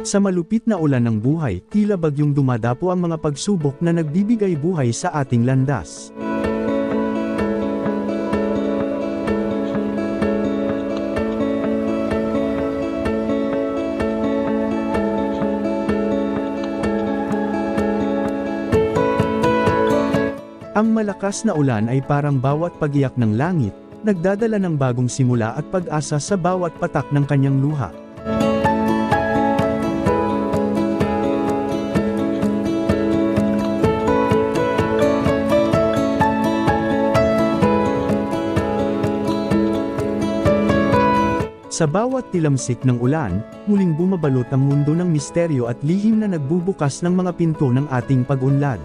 Sa malupit na ulan ng buhay, tila bagyong dumadapo ang mga pagsubok na nagbibigay buhay sa ating landas. Ang malakas na ulan ay parang bawat pagiyak ng langit, nagdadala ng bagong simula at pag-asa sa bawat patak ng kanyang luha. Sa bawat tilamsik ng ulan, muling bumabalot ang mundo ng misteryo at lihim na nagbubukas ng mga pinto ng ating pag-unlad.